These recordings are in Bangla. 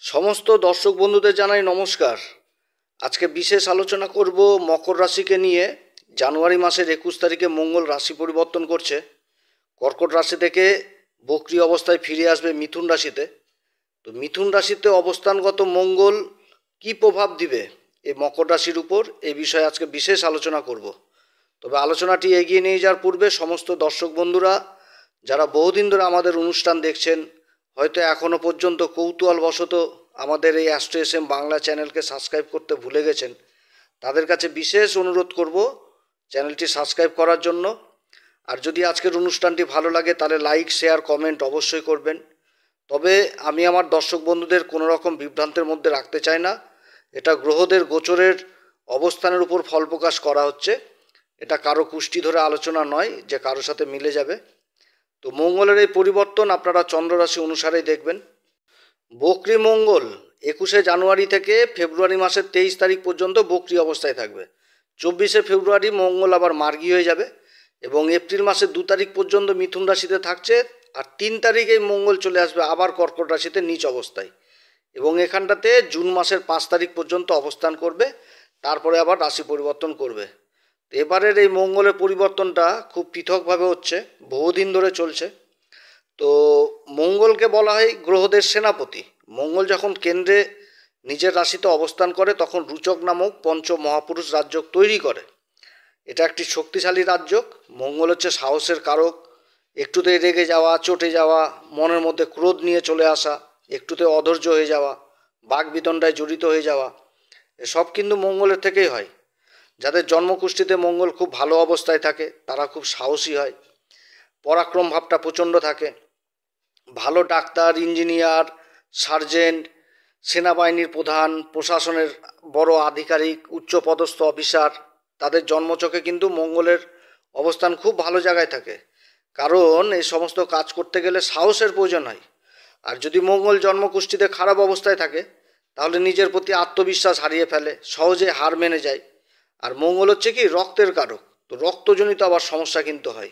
সমস্ত দর্শক বন্ধুদের জানাই নমস্কার। আজকে বিশেষ আলোচনা করব মকর রাশিকে নিয়ে। জানুয়ারি মাসের 21 তারিখে মঙ্গল রাশি পরিবর্তন করছে। কর্কট রাশি থেকে বক্রী অবস্থায় ফিরে আসবে মিথুন রাশিতে। তো মিথুন রাশিতে অবস্থানগত মঙ্গল কি প্রভাব দিবে এই মকর রাশির উপর, এই বিষয়ে আজকে বিশেষ আলোচনা করব। তবে আলোচনাটি এগিয়ে নিয়ে যাওয়ার পূর্বে সমস্ত দর্শক বন্ধুরা যারা বহুদিন ধরে আমাদের অনুষ্ঠান দেখছেন, হয়তো এখনও পর্যন্ত কৌতূহলবশত আমাদের এই অ্যাস্ট্রো এস এম বাংলা চ্যানেলকে সাবস্ক্রাইব করতে ভুলে গেছেন, তাদের কাছে বিশেষ অনুরোধ করব চ্যানেলটি সাবস্ক্রাইব করার জন্য। আর যদি আজকের অনুষ্ঠানটি ভালো লাগে তাহলে লাইক, শেয়ার, কমেন্ট অবশ্যই করবেন। তবে আমি আমার দর্শক বন্ধুদের কোনো রকম বিভ্রান্তের মধ্যে রাখতে চাই না। এটা গ্রহদের গোচরের অবস্থানের উপর ফল প্রকাশ করা হচ্ছে। এটা কারো কুষ্টি ধরে আলোচনা নয় যে কারোর সাথে মিলে যাবে। তো মঙ্গলের এই পরিবর্তন আপনারা চন্দ্ররাশি অনুসারেই দেখবেন। বক্রী মঙ্গল 21শে জানুয়ারি থেকে ফেব্রুয়ারি মাসের 23 তারিখ পর্যন্ত বক্রী অবস্থায় থাকবে। 24শে ফেব্রুয়ারি মঙ্গল আবার মার্গী হয়ে যাবে এবং এপ্রিল মাসের 2 তারিখ পর্যন্ত মিথুন রাশিতে থাকছে। আর 3 তারিখেই মঙ্গল চলে আসবে আবার কর্কট রাশিতে নিচ অবস্থায় এবং এখানটাতে জুন মাসের 5 তারিখ পর্যন্ত অবস্থান করবে, তারপরে আবার রাশি পরিবর্তন করবে। এবারের এই মঙ্গলের পরিবর্তনটা খুব পৃথকভাবে হচ্ছে, বহুদিন ধরে চলছে। তো মঙ্গলকে বলা হয় গ্রহদের সেনাপতি। মঙ্গল যখন কেন্দ্রে নিজের রাশিতে অবস্থান করে তখন রুচক নামক পঞ্চ মহাপুরুষ রাজযোগ তৈরি করে। এটা একটি শক্তিশালী রাজযোগ। মঙ্গল হচ্ছে সাহসের কারক। একটুতে রেগে যাওয়া, চটে যাওয়া, মনের মধ্যে ক্রোধ নিয়ে চলে আসা, একটুতে অধৈর্য হয়ে যাওয়া, বাকবিতণ্ডায় জড়িত হয়ে যাওয়া, এসব কিন্তু মঙ্গলের থেকেই হয়। যাদের জন্মকুষ্ঠিতে মঙ্গল খুব ভালো অবস্থায় থাকে তারা খুব সাহসী হয়, পরাক্রম ভাবটা প্রচণ্ড থাকে। ভালো ডাক্তার, ইঞ্জিনিয়ার, সার্জেন্ট, সেনাবাহিনীর প্রধান, প্রশাসনের বড় আধিকারিক, উচ্চপদস্থ অফিসার, তাদের জন্মচকে কিন্তু মঙ্গলের অবস্থান খুব ভালো জায়গায় থাকে। কারণ এই সমস্ত কাজ করতে গেলে সাহসের প্রয়োজন হয়। আর যদি মঙ্গল জন্মকুষ্ঠিতে খারাপ অবস্থায় থাকে তাহলে নিজের প্রতি আত্মবিশ্বাস হারিয়ে ফেলে, সহজে হার মেনে যায়। আর মঙ্গল হচ্ছে কি রক্তের কারক, তো রক্তজনিত আবার সমস্যা কিন্তু হয়।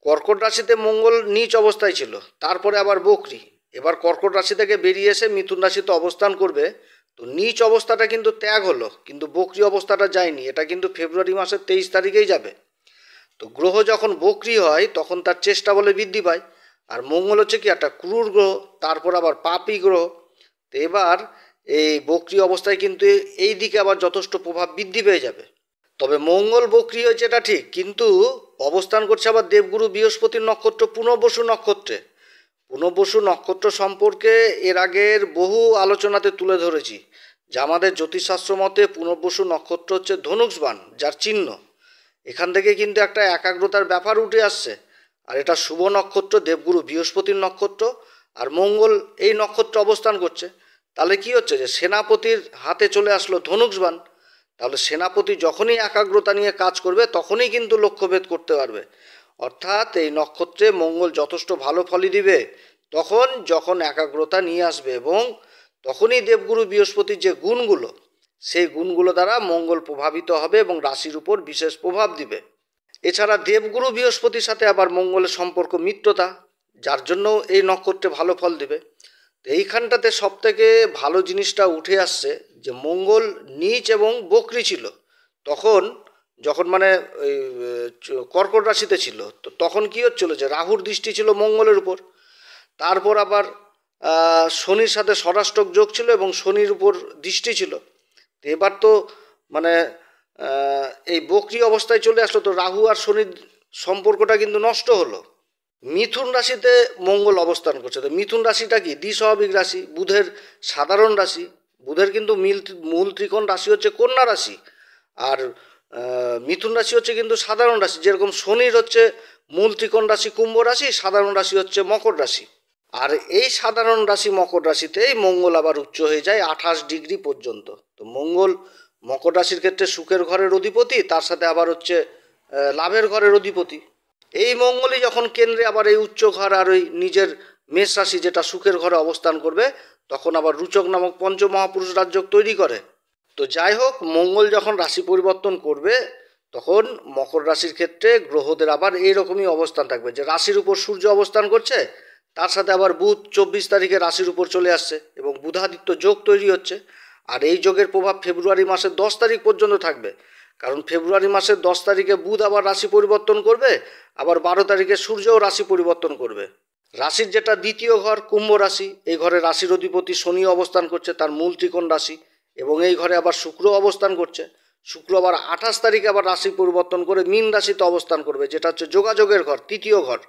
কর্কট রাশিতে মঙ্গল নীচ অবস্থায় ছিল, তারপরে আবার বক্রী। এবার কর্কট রাশি থেকে বেরিয়ে এসে মিথুন রাশিতে অবস্থান করবে। তো নীচ অবস্থাটা কিন্তু ত্যাগ হলো, কিন্তু বক্রী অবস্থাটা যায়নি। এটা কিন্তু ফেব্রুয়ারি মাসের 23 তারিখেই যাবে। তো গ্রহ যখন বক্রী হয় তখন তার চেষ্টা বলে বৃদ্ধি পায়। আর মঙ্গল হচ্ছে কি একটা ক্রূর গ্রহ, তারপর আবার পাপী গ্রহ। তো এবার এই বক্রী অবস্থায় কিন্তু এই দিকে আবার যথেষ্ট প্রভাব বৃদ্ধি পেয়ে যাবে। তবে মঙ্গল বক্রী হয়েছে এটা ঠিক, কিন্তু অবস্থান করছে আবার দেবগুরু বৃহস্পতির নক্ষত্র পুনর্বসু নক্ষত্রে। পুনর্বসু নক্ষত্র সম্পর্কে এর আগের বহু আলোচনাতে তুলে ধরেছি যে আমাদের জ্যোতিষশাস্ত্র মতে পুনর্বসু নক্ষত্র হচ্ছে ধনুষ্বাণ, যার চিহ্ন। এখান থেকে কিন্তু একটা একাগ্রতার ব্যাপার উঠে আসছে। আর এটা শুভ নক্ষত্র, দেবগুরু বৃহস্পতির নক্ষত্র, আর মঙ্গল এই নক্ষত্রে অবস্থান করছে। তাহলে কি হচ্ছে যে সেনাপতির হাতে চলে আসলো ধনুষ্বাণ। তাহলে সেনাপতি যখনই একাগ্রতা নিয়ে কাজ করবে তখনই কিন্তু লক্ষ্যভেদ করতে পারবে। অর্থাৎ এই নক্ষত্রে মঙ্গল যথেষ্ট ভালো ফলই দিবে তখন যখন একাগ্রতা নিয়ে আসবে, এবং তখনই দেবগুরু বৃহস্পতির যে গুণগুলো, সেই গুণগুলো দ্বারা মঙ্গল প্রভাবিত হবে এবং রাশির উপর বিশেষ প্রভাব দিবে। এছাড়া দেবগুরু বৃহস্পতির সাথে আবার মঙ্গলের সম্পর্ক মিত্রতা, যার জন্য এই নক্ষত্রে ভালো ফল দেবে। তো এইখানটাতে সবথেকে ভালো জিনিসটা উঠে আসছে যে মঙ্গল নীচ এবং বক্রী ছিল তখন, যখন মানে ওই কর্কট রাশিতে ছিল, তো তখন কি হচ্ছিল যে রাহুর দৃষ্টি ছিল মঙ্গলের উপর। তারপর আবার শনির সাথে ষড়াষ্টক যোগ ছিল এবং শনির উপর দৃষ্টি ছিল। তো এবার তো মানে এই বক্রী অবস্থায় চলে আসলো, তো রাহু আর শনির সম্পর্কটা কিন্তু নষ্ট হলো। মিথুন রাশিতে মঙ্গল অবস্থান করছে। তো মিথুন রাশিটা কি দ্বিস্বাভাবিক রাশি, বুধের সাধারণ রাশি। বুধের কিন্তু মূল ত্রিকোণ রাশি হচ্ছে কন্যা রাশি, আর মিথুন রাশি হচ্ছে কিন্তু সাধারণ রাশি। যেরকম শনির হচ্ছে মূল ত্রিকোণ রাশি কুম্ভ রাশি, সাধারণ রাশি হচ্ছে মকর রাশি। আর এই সাধারণ রাশি মকর রাশিতেই মঙ্গল আবার উচ্চ হয়ে যায় 28 ডিগ্রি পর্যন্ত। তো মঙ্গল মকর রাশির ক্ষেত্রে সুখের ঘরের অধিপতি, তার সাথে আবার হচ্ছে লাভের ঘরের অধিপতি। এই মঙ্গলই যখন কেন্দ্রে আবার এই উচ্চ ঘর আর ওই নিজের মেষ রাশি যেটা সুখের ঘরে অবস্থান করবে তখন আবার রুচক নামক পঞ্চ মহাপুরুষ রাজযোগ তৈরি করে। তো যাই হোক, মঙ্গল যখন রাশি পরিবর্তন করবে তখন মকর রাশির ক্ষেত্রে গ্রহদের আবার এইরকমই অবস্থান থাকবে যে রাশির উপর সূর্য অবস্থান করছে, তার সাথে আবার বুধ 24 তারিখে রাশির উপর চলে আসছে এবং বুধ বুধাদিত্য যোগ তৈরি হচ্ছে। আর এই যোগের প্রভাব ফেব্রুয়ারি মাসের 10 তারিখ পর্যন্ত থাকবে, কারণ ফেব্রুয়ারি মাসের 10 তারিখে বুধ আবার রাশি পরিবর্তন করবে, আবার 12 তারিখে সূর্যও রাশি পরিবর্তন করবে। রাশির যেটা দ্বিতীয় ঘর কুম্ভ রাশি, এই ঘরে রাশির অধিপতি শনি অবস্থান করছে, তার মূল ত্রিকোণ রাশি, এবং এই ঘরে আবার শুক্র অবস্থান করছে। শুক্র আবার 28 তারিখে আবার রাশি পরিবর্তন করে মীন রাশিতে অবস্থান করবে, যেটা হচ্ছে যোগাযোগের ঘর, তৃতীয় ঘর।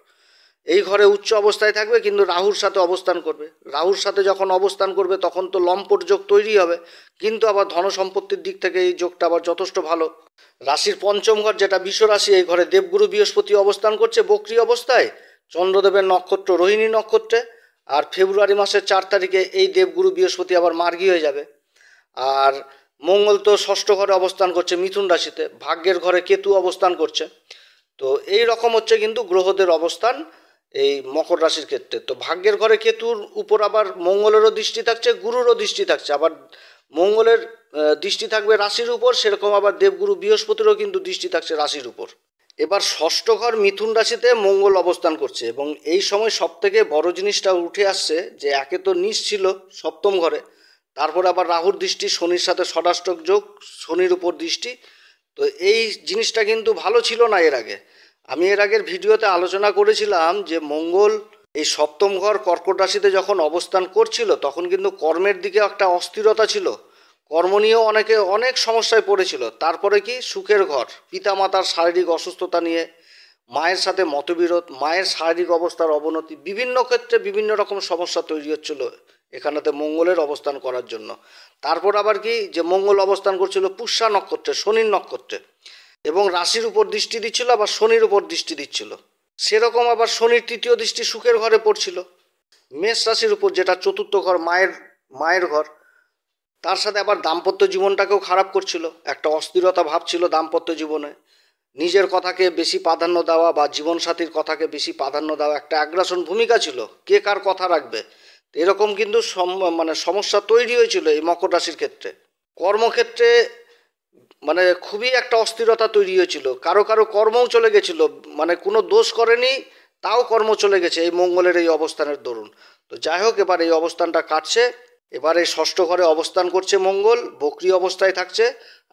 এই ঘরে উচ্চ অবস্থায় থাকবে, কিন্তু রাহুর সাথে অবস্থান করবে। রাহুর সাথে যখন অবস্থান করবে তখন তো লম্পট যোগ তৈরি হবে, কিন্তু আবার ধন সম্পত্তির দিক থেকে এই যোগটা আবার যথেষ্ট ভালো। রাশির পঞ্চম ঘর যেটা বৃষ রাশি, এই ঘরে দেবগুরু বৃহস্পতি অবস্থান করছে বক্রী অবস্থায়, চন্দ্রদেবের নক্ষত্র রোহিণী নক্ষত্রে। আর ফেব্রুয়ারি মাসের 4 তারিখে এই দেবগুরু বৃহস্পতি আবার মার্গী হয়ে যাবে। আর মঙ্গল তো ষষ্ঠ ঘরে অবস্থান করছে মিথুন রাশিতে, ভাগ্যের ঘরে কেতু অবস্থান করছে। তো এই রকম হচ্ছে কিন্তু গ্রহদের অবস্থান এই মকর রাশির ক্ষেত্রে। তো ভাগ্যের ঘরে কেতুর উপর আবার মঙ্গলেরও দৃষ্টি থাকছে, গুরুরও দৃষ্টি থাকছে, আবার মঙ্গলের দৃষ্টি থাকবে রাশির উপর, সেরকম আবার দেবগুরু বৃহস্পতিরও কিন্তু দৃষ্টি থাকছে রাশির উপর। এবার ষষ্ঠ ঘর মিথুন রাশিতে মঙ্গল অবস্থান করছে, এবং এই সময় সব থেকে বড় জিনিসটা উঠে আসছে যে একে তো নীচ ছিল সপ্তম ঘরে, তারপর আবার রাহুর দৃষ্টি, শনির সাথে ষষ্ঠক যোগ, শনির উপর দৃষ্টি। তো এই জিনিসটা কিন্তু ভালো ছিল না এর আগে। আমি এর আগের ভিডিওতে আলোচনা করেছিলাম যে মঙ্গল এই সপ্তম ঘর কর্কট রাশিতে যখন অবস্থান করছিল তখন কিন্তু কর্মের দিকে একটা অস্থিরতা ছিল, কর্ম নিয়েও অনেক সমস্যায় পড়েছিল। তারপরে কি সুখের ঘর, পিতামাতার শারীরিক অসুস্থতা নিয়ে, মায়ের সাথে মতবিরোধ, মায়ের শারীরিক অবস্থার অবনতি, বিভিন্ন ক্ষেত্রে বিভিন্ন রকম সমস্যা তৈরি হচ্ছিল এখানেতে মঙ্গলের অবস্থান করার জন্য। তারপর আবার কি যে মঙ্গল অবস্থান করছিল পুষ্যা নক্ষত্রে, শনির নক্ষত্রে, এবং রাশির উপর দৃষ্টি দিচ্ছিল, আবার শনির উপর দৃষ্টি দিচ্ছিল। সেরকম আবার শনির তৃতীয় দৃষ্টি সুখের ঘরে পড়ছিল, মেষ রাশির উপর, যেটা চতুর্থ ঘর, মায়ের ঘর। তার সাথে আবার দাম্পত্য জীবনটাকেও খারাপ করছিল, একটা অস্থিরতা ভাব ছিল দাম্পত্য জীবনে, নিজের কথাকে বেশি প্রাধান্য দেওয়া বা জীবনসাথীর কথাকে বেশি প্রাধান্য দেওয়া, একটা আগ্রাসন ভূমিকা ছিল, কে কার কথা রাখবে, এরকম কিন্তু সমস্যা তৈরি হয়েছিল এই মকর রাশির ক্ষেত্রে। কর্মক্ষেত্রে খুবই একটা অস্থিরতা তৈরি হয়েছিল, কারো কারো কর্মও চলে গেছিল, কোনো দোষ করেনি তাও কর্ম চলে গেছে এই মঙ্গলের এই অবস্থানের দরুন। তো যাই হোক, এবার এই অবস্থানটা কাটছে। এবার এই ষষ্ঠ ঘরে অবস্থান করছে মঙ্গল, বক্রী অবস্থায় থাকছে,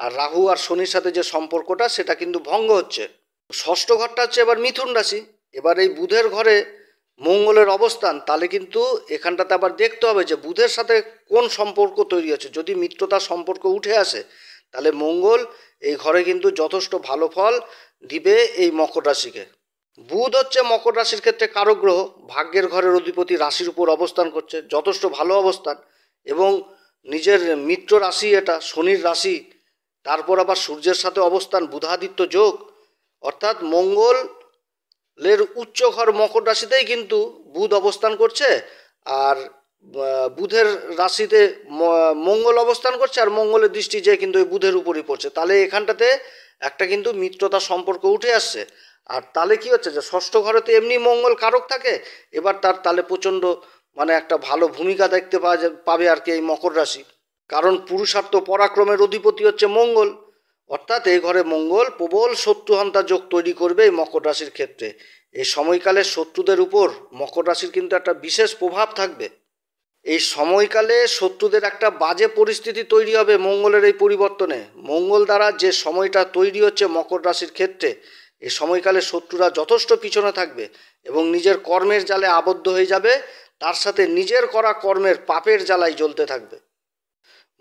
আর রাহু আর শনির সাথে যে সম্পর্কটা সেটা কিন্তু ভঙ্গ হচ্ছে। ষষ্ঠ ঘরটা হচ্ছে এবার মিথুন রাশি। এবার এই বুধের ঘরে মঙ্গলের অবস্থান, তাহলে কিন্তু এখানটাতে আবার দেখতে হবে যে বুধের সাথে কোন সম্পর্ক তৈরি হচ্ছে। যদি মিত্রতার সম্পর্ক উঠে আসে তাহলে মঙ্গল এই ঘরে কিন্তু যথেষ্ট ভালো ফল দিবে এই মকর রাশিকে। বুধ হচ্ছে মকর রাশির ক্ষেত্রে কারক গ্রহ, ভাগ্যের ঘরের অধিপতি রাশির উপর অবস্থান করছে, যথেষ্ট ভালো অবস্থান, এবং নিজের মিত্র রাশি এটা শনির রাশি। তারপর আবার সূর্যের সাথে অবস্থান, বুধাদিত্য যোগ, অর্থাৎ মঙ্গলের উচ্চ ঘর মকর রাশিতেই কিন্তু বুধ অবস্থান করছে, আর বুধের রাশিতে মঙ্গল অবস্থান করছে, আর মঙ্গলের দৃষ্টি যে কিন্তু এই বুধের উপরই পড়ছে। তাহলে এখানটাতে একটা কিন্তু মিত্রতার সম্পর্ক উঠে আসছে। আর তাহলে কি হচ্ছে যে ষষ্ঠ ঘরেতে এমনি মঙ্গল কারক থাকে, এবার তার তাহলে প্রচণ্ড একটা ভালো ভূমিকা দেখতে পাবে আর কি এই মকর রাশি। কারণ পুরুষার্থ পরাক্রমের অধিপতি হচ্ছে মঙ্গল, অর্থাৎ এই ঘরে মঙ্গল প্রবল শত্রুহন্তা যোগ তৈরি করবে এই মকর রাশির ক্ষেত্রে। এই সময়কালে শত্রুদের উপর মকর রাশির কিন্তু একটা বিশেষ প্রভাব থাকবে। এই সময়কালে শত্রুদের একটা বাজে পরিস্থিতি তৈরি হবে মঙ্গলের এই পরিবর্তনে। মঙ্গল দ্বারা যে সময়টা তৈরি হচ্ছে মকর রাশির ক্ষেত্রে, এই সময়কালে শত্রুরা যথেষ্ট পিছনে থাকবে এবং নিজের কর্মের জালে আবদ্ধ হয়ে যাবে, তার সাথে নিজের করা কর্মের পাপের জ্বালায় জ্বলতে থাকবে।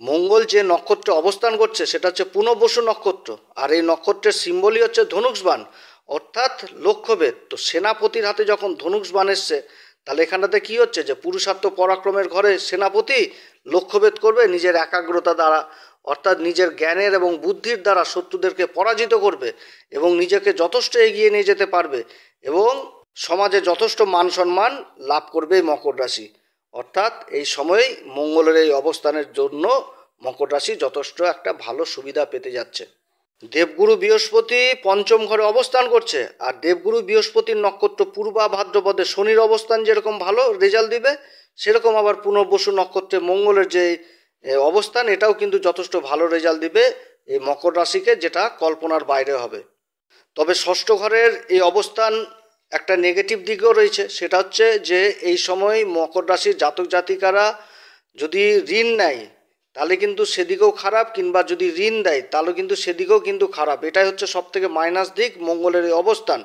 মঙ্গল যে নক্ষত্রে অবস্থান করছে সেটা হচ্ছে পুনর্বসু নক্ষত্র, আর এই নক্ষত্রের সিম্বলই হচ্ছে ধনুষবাণ, অর্থাৎ লক্ষ্যভেদ। তো সেনাপতির হাতে যখন ধনুষবাণ এসছে, তাহলে এখানটাতে কী হচ্ছে যে পুরুষার্থ পরাক্রমের ঘরে সেনাপতি লক্ষ্যভেদ করবে নিজের একাগ্রতা দ্বারা, অর্থাৎ নিজের জ্ঞানের এবং বুদ্ধির দ্বারা শত্রুদেরকে পরাজিত করবে এবং নিজেকে যথেষ্ট এগিয়ে নিয়ে যেতে পারবে, এবং সমাজে যথেষ্ট মান সম্মান লাভ করবে এই মকর রাশি। অর্থাৎ এই সময় মঙ্গলের এই অবস্থানের জন্য মকর রাশি যথেষ্ট একটা ভালো সুবিধা পেতে যাচ্ছে। দেবগুরু বৃহস্পতি পঞ্চম ঘরে অবস্থান করছে, আর দেবগুরু বৃহস্পতির নক্ষত্র পূর্বা ভাদ্রপদে শনির অবস্থান যেরকম ভালো রেজাল্ট দিবে, সেরকম আবার পুনর্বসু নক্ষত্রে মঙ্গলের যে অবস্থান, এটাও কিন্তু যথেষ্ট ভালো রেজাল্ট দিবে এই মকর রাশিকে, যেটা কল্পনার বাইরে হবে। তবে ষষ্ঠ ঘরের এই অবস্থান একটা নেগেটিভ দিকও রয়েছে, সেটা হচ্ছে যে এই সময় মকর রাশির জাতক জাতিকারা যদি ঋণ নেয় তাহলে কিন্তু সেদিকেও খারাপ, কিংবা যদি ঋণ দেয় তাহলে কিন্তু সেদিকেও কিন্তু খারাপ। এটাই হচ্ছে সব থেকে মাইনাস দিক মঙ্গলের এই অবস্থান।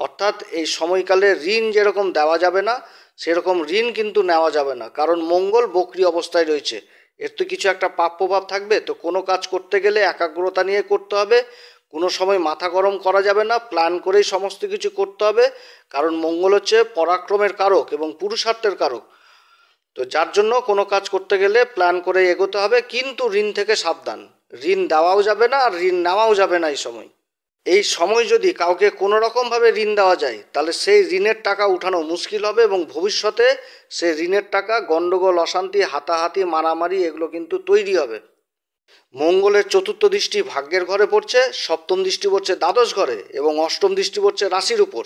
অর্থাৎ এই সময়কালে ঋণ যেরকম দেওয়া যাবে না, সেরকম ঋণ কিন্তু নেওয়া যাবে না, কারণ মঙ্গল বক্রী অবস্থায় রয়েছে। এর তো কিছু একটা পাপ প্রভাব থাকবে। তো কোনো কাজ করতে গেলে একাগ্রতা নিয়ে করতে হবে, কোনো সময় মাথা গরম করা যাবে না, প্ল্যান করেই সমস্ত কিছু করতে হবে, কারণ মঙ্গল হচ্ছে পরাক্রমের কারক এবং পুরুষার্থের কারক। তো যার জন্য কোনো কাজ করতে গেলে প্ল্যান করে এগোতে হবে, কিন্তু ঋণ থেকে সাবধান। ঋণ দেওয়াও যাবে না আর ঋণ নেওয়াও যাবে না এই সময় যদি কাউকে কোনো রকমভাবে ঋণ দেওয়া যায় তাহলে সেই ঋণের টাকা উঠানো মুশকিল হবে, এবং ভবিষ্যতে সেই ঋণের টাকা গণ্ডগোল, অশান্তি, হাতাহাতি, মারামারি এগুলো কিন্তু তৈরি হবে। মঙ্গলের চতুর্থ দৃষ্টি ভাগ্যের ঘরে পড়ছে, সপ্তম দৃষ্টি পড়ছে দ্বাদশ ঘরে, এবং অষ্টম দৃষ্টি পড়ছে রাশির উপর।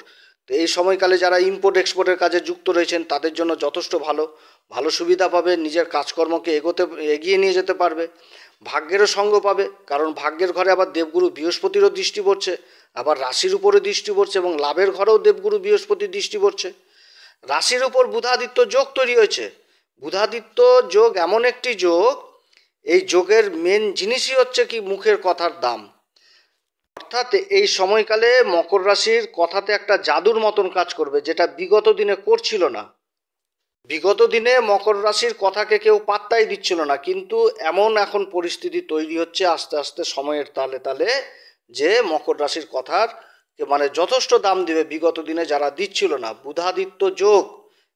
তো এই সময়কালে যারা ইম্পোর্ট এক্সপোর্টের কাজে যুক্ত রয়েছেন তাদের জন্য যথেষ্ট ভালো ভালো সুবিধা পাবে, নিজের কাজকর্মকে এগিয়ে নিয়ে যেতে পারবে। ভাগ্যেরও সঙ্গ পাবে, কারণ ভাগ্যের ঘরে আবার দেবগুরু বৃহস্পতিরও দৃষ্টি পড়ছে, আবার রাশির উপরে দৃষ্টি পড়ছে, এবং লাভের ঘরেও দেবগুরু বৃহস্পতির দৃষ্টি পড়ছে। রাশির উপর বুধাদিত্য যোগ তৈরি হয়েছে। বুধাদিত্য যোগ এমন একটি যোগ, এই যোগের মেন জিনিসই হচ্ছে কি মুখের কথার দাম। অর্থাৎ এই সময়কালে মকর রাশির কথাতে একটা জাদুর মতন কাজ করবে, যেটা বিগত দিনে করছিল না। বিগত দিনে মকর রাশির কথাকে কেউ পাত্তাই দিচ্ছিল না, কিন্তু এমন এখন পরিস্থিতি তৈরি হচ্ছে আস্তে আস্তে সময়ের তালে তালে, যে মকর রাশির কথার মানে যথেষ্ট দাম দিবে বিগত দিনে যারা দিচ্ছিল না। বুধাদিত্য যোগ,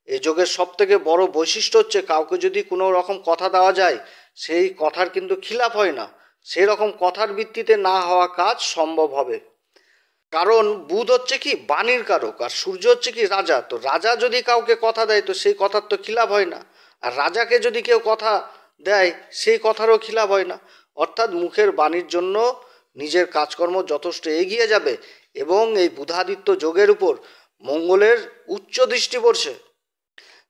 এই যোগের সব থেকে বড় বৈশিষ্ট্য হচ্ছে কাউকে যদি কোনো রকম কথা দেওয়া যায় সেই কথার কিন্তু খিলাফ হয় না, সেই রকম কথার ভিত্তিতে না হওয়া কাজ সম্ভব হবে। কারণ বুধ হচ্ছে কি বাণীর কারক, আর সূর্য হচ্ছে কি রাজা। তো রাজা যদি কাউকে কথা দেয় তো সেই কথার তো খিলাফ হয় না, আর রাজাকে যদি কেউ কথা দেয় সেই কথারও খিলাফ হয় না। অর্থাৎ মুখের বাণীর জন্য নিজের কাজকর্ম যথেষ্ট এগিয়ে যাবে, এবং এই বুধাদিত্য যোগের উপর মঙ্গলের উচ্চ দৃষ্টি পড়ছে।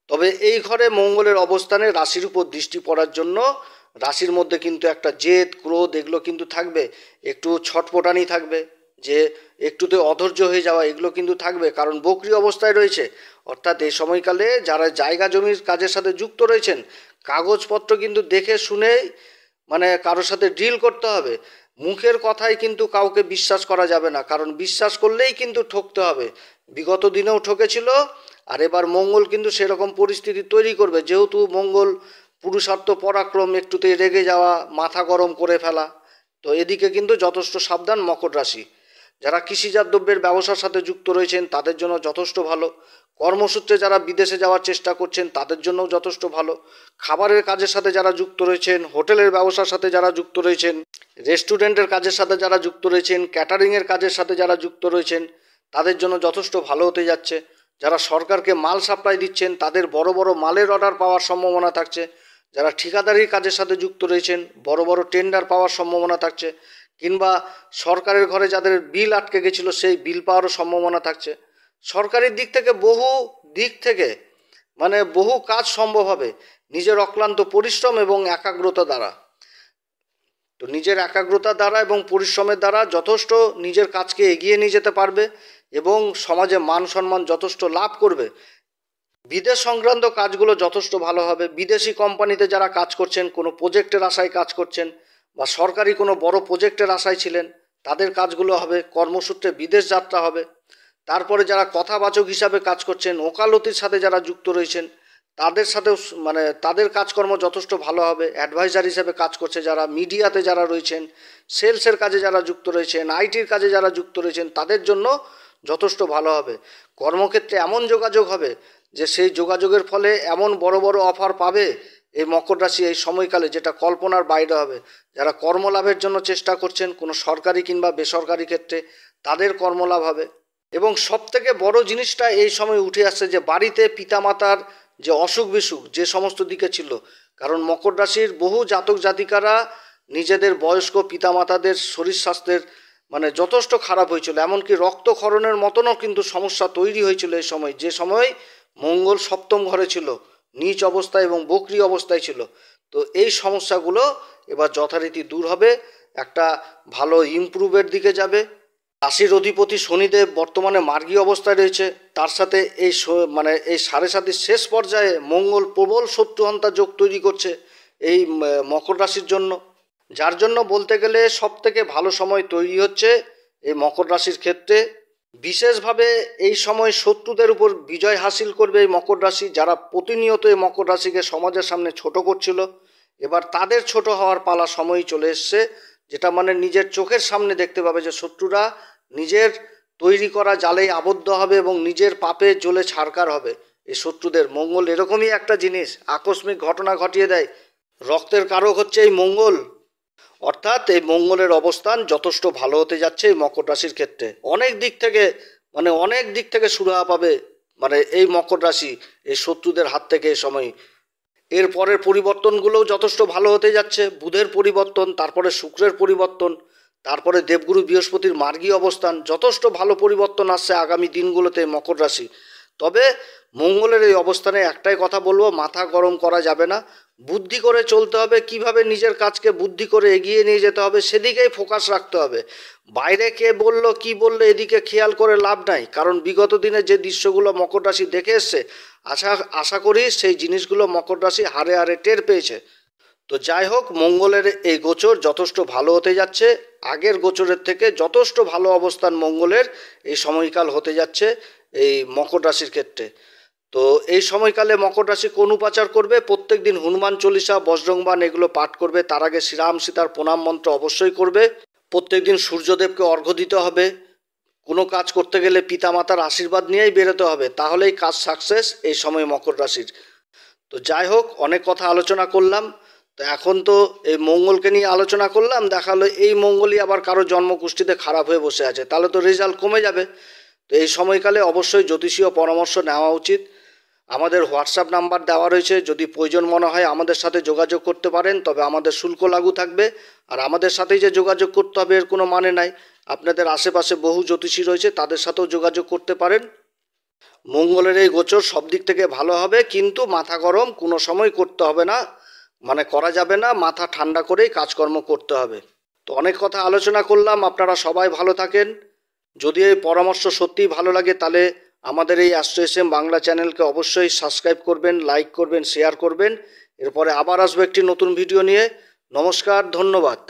তবে এই ঘরে মঙ্গলের অবস্থানে রাশির উপর দৃষ্টি পড়ার জন্য রাশির মধ্যে কিন্তু একটা জেদ, ক্রোধ এগুলো কিন্তু থাকবে, একটু ছটপটানি থাকবে, যে একটুতে অধৈর্য হয়ে যাওয়া এগুলো কিন্তু থাকবে, কারণ বক্রী অবস্থায় রয়েছে। অর্থাৎ এই সময়কালে যারা জায়গা জমির কাজের সাথে যুক্ত রয়েছেন, কাগজপত্র কিন্তু দেখে শুনেই মানে কারোর সাথে ডিল করতে হবে। মুখের কথায় কিন্তু কাউকে বিশ্বাস করা যাবে না, কারণ বিশ্বাস করলেই কিন্তু ঠকতে হবে। বিগত দিনেও ঠকেছিল, আর এবার মঙ্গল কিন্তু সেরকম পরিস্থিতি তৈরি করবে, যেহেতু মঙ্গল পুরুষার্থ, পরাক্রম, একটুতেই রেগে যাওয়া, মাথা গরম করে ফেলা। তো এদিকে কিন্তু যথেষ্ট সাবধান মকর রাশি। যারা কৃষিজাত দ্রব্যের ব্যবসার সাথে যুক্ত রয়েছেন তাদের জন্য যথেষ্ট ভালো। কর্মসূত্রে যারা বিদেশে যাওয়ার চেষ্টা করছেন তাদের জন্যও যথেষ্ট ভালো। খাবারের কাজের সাথে যারা যুক্ত রয়েছেন, হোটেলের ব্যবসার সাথে যারা যুক্ত রয়েছেন, রেস্টুরেন্টের কাজের সাথে যারা যুক্ত রয়েছেন, ক্যাটারিংয়ের কাজের সাথে যারা যুক্ত রয়েছেন তাদের জন্য যথেষ্ট ভালো হতে যাচ্ছে। যারা সরকারকে মাল সাপ্লাই দিচ্ছেন তাদের বড় বড় মালের অর্ডার পাওয়ার সম্ভাবনা থাকছে। যারা ঠিকাদারির কাজের সাথে যুক্ত রয়েছেন বড় বড় টেন্ডার পাওয়ার সম্ভাবনা থাকছে, কিংবা সরকারের ঘরে যাদের বিল আটকে গেছিলো সেই বিল পাওয়ারও সম্ভাবনা থাকছে। সরকারের দিক থেকে মানে বহু কাজ সম্ভব হবে নিজের অক্লান্ত পরিশ্রম এবং একাগ্রতা দ্বারা। তো নিজের একাগ্রতা দ্বারা এবং পরিশ্রমের দ্বারা যথেষ্ট নিজের কাজকে এগিয়ে নিয়ে যেতে পারবে, এবং সমাজে মান সম্মান যথেষ্ট লাভ করবে। বিদেশ সংক্রান্ত কাজগুলো যথেষ্ট ভালো হবে। বিদেশি কোম্পানিতে যারা কাজ করছেন, কোনো প্রজেক্টের আশায় কাজ করছেন, বা সরকারি কোনো বড় প্রজেক্টের আশায় ছিলেন, তাদের কাজগুলো হবে। কর্মসূত্রে বিদেশ যাত্রা হবে। তারপরে যারা কথাবাচক হিসাবে কাজ করছেন, ওকালতির সাথে যারা যুক্ত রয়েছেন তাদের সাথেও মানে তাদের কাজকর্ম যথেষ্ট ভালো হবে। অ্যাডভাইজার হিসেবে কাজ করছে যারা, মিডিয়াতে যারা রয়েছেন, সেলসের কাজে যারা যুক্ত রয়েছেন, আইটির কাজে যারা যুক্ত রয়েছেন তাদের জন্য যথেষ্ট ভালো হবে। কর্মক্ষেত্রে এমন যোগাযোগ হবে যে সেই যোগাযোগের ফলে এমন বড় বড় অফার পাবে এই মকর রাশি এই সময়কালে, যেটা কল্পনার বাইরে হবে। যারা কর্মলাভের জন্য চেষ্টা করছেন কোনো সরকারি কিংবা বেসরকারি ক্ষেত্রে, তাদের কর্মলাভ হবে। এবং সবথেকে বড় জিনিসটা এই সময় উঠে আসছে যে বাড়িতে পিতামাতার যে অসুখ বিসুখ যে সমস্ত দিকে ছিল, কারণ মকর রাশির বহু জাতক জাতিকারা নিজেদের বয়স্ক পিতামাতাদের শরীর স্বাস্থ্যের মানে যথেষ্ট খারাপ হয়েছিল, এমনকি রক্তক্ষরণের মতনও কিন্তু সমস্যা তৈরি হয়েছিল এই সময়, যে সময় মঙ্গল সপ্তম ঘরে ছিল, নীচ অবস্থায় এবং বক্রী অবস্থায় ছিল। তো এই সমস্যাগুলো এবার যথারীতি দূর হবে, একটা ভালো ইমপ্রুভের দিকে যাবে। রাশির অধিপতি শনিদেব বর্তমানে মার্গী অবস্থায় রয়েছে, তার সাথে এই এই সাড়ে সাতির শেষ পর্যায়ে মঙ্গল প্রবল শত্রুহন্তা যোগ তৈরি করছে এই মকর রাশির জন্য, যার জন্য বলতে গেলে সব থেকে ভালো সময় তৈরি হচ্ছে এই মকর রাশির ক্ষেত্রে। বিশেষভাবে এই সময় শত্রুদের উপর বিজয় হাসিল করবে এই মকর রাশি, যারা প্রতিনিয়ত এই মকর রাশিকে সমাজের সামনে ছোট করছিল, এবার তাদের ছোট হওয়ার পালা সময়ই চলে এসছে, যেটা মানে নিজের চোখের সামনে দেখতে পাবে যে শত্রুরা নিজের তৈরি করা জালেই আবদ্ধ হবে এবং নিজের পাপে জ্বলে ছারকার হবে। এই শত্রুদের মঙ্গল এরকমই একটা জিনিস, আকস্মিক ঘটনা ঘটিয়ে দেয়। রক্তের কারক হচ্ছে এই মঙ্গল, অর্থাৎ এই মঙ্গলের অবস্থান যথেষ্ট ভালো হতে যাচ্ছে এই মকর রাশির ক্ষেত্রে। অনেক দিক থেকে সুরাহা পাবে এই মকর রাশি এই শত্রুদের হাত থেকে এই সময়। এর পরের পরিবর্তনগুলোও যথেষ্ট ভালো হতে যাচ্ছে, বুধের পরিবর্তন, তারপরে শুক্রের পরিবর্তন, তারপরে দেবগুরু বৃহস্পতির মার্গী অবস্থান, যথেষ্ট ভালো পরিবর্তন আসছে আগামী দিনগুলোতে মকর রাশি। তবে মঙ্গলের এই অবস্থানে একটাই কথা বলবো, মাথা গরম করা যাবে না, বুদ্ধি করে চলতে হবে, কিভাবে নিজের কাজকে বুদ্ধি করে এগিয়ে নিয়ে যেতে হবে সেদিকেই ফোকাস রাখতে হবে। বাইরে কে বলল কি বললো এদিকে খেয়াল করে লাভ নাই, কারণ বিগত দিনে যে দৃশ্যগুলো মকর রাশি দেখে এসছে আশা করি সেই জিনিসগুলো মকর রাশি হারে হারে টের পেয়েছে। তো যাই হোক, মঙ্গলের এই গোচর যথেষ্ট ভালো হতে যাচ্ছে, আগের গোচরের থেকে যথেষ্ট ভালো অবস্থান মঙ্গলের এই সময়কাল হতে যাচ্ছে এই মকর রাশির ক্ষেত্রে। তো এই সময়কালে মকর রাশি কোন উপাচার করবে? প্রত্যেক দিন হনুমান চল্লিশা, বজরংবাণ এগুলো পাঠ করবে, তার আগে শ্রীরাম সীতার প্রণাম মন্ত্র অবশ্যই করবে। প্রত্যেক দিন সূর্যদেবকে অর্ঘ্য দিতে হবে। কোনো কাজ করতে গেলে পিতামাতার আশীর্বাদ নিয়েই বেরোতে হবে, তাহলেই কাজ সাকসেস এই সময় মকর রাশির। তো যাই হোক, অনেক কথা আলোচনা করলাম। তো এখন তো এই মঙ্গলকে নিয়ে আলোচনা করলাম, দেখালো এই মঙ্গলই আবার কারো জন্মকুষ্ঠিতে খারাপ হয়ে বসে আছে, তাহলে তো রেজাল্ট কমে যাবে। তো এই সময়কালে অবশ্যই জ্যোতিষীয় পরামর্শ নেওয়া উচিত। আমাদের হোয়াটসঅ্যাপ নাম্বার দেওয়া রয়েছে, যদি প্রয়োজন মনে হয় আমাদের সাথে যোগাযোগ করতে পারেন, তবে আমাদের শুল্ক লাগু থাকবে। আর আমাদের সাথেই যে যোগাযোগ করতে হবে এর কোনো মানে নাই, আপনাদের আশেপাশে বহু জ্যোতিষী রয়েছে, তাদের সাথেও যোগাযোগ করতে পারেন। মঙ্গলের এই গোচর সব দিক থেকে ভালো হবে, কিন্তু মাথা গরম কোনো সময় করতে হবে না, করা যাবে না, মাথা ঠান্ডা করেই কাজকর্ম করতে হবে। তো অনেক কথা আলোচনা করলাম, আপনারা সবাই ভালো থাকেন। যদি এই পরামর্শ সত্যিই ভালো লাগে তাহলে আমাদের এই অ্যাস্ট্রো এস এম বাংলা চ্যানেলকে অবশ্যই সাবস্ক্রাইব করবেন, লাইক করবেন, শেয়ার করবেন। এরপরে আবার আসবো একটি নতুন ভিডিও নিয়ে। নমস্কার, ধন্যবাদ।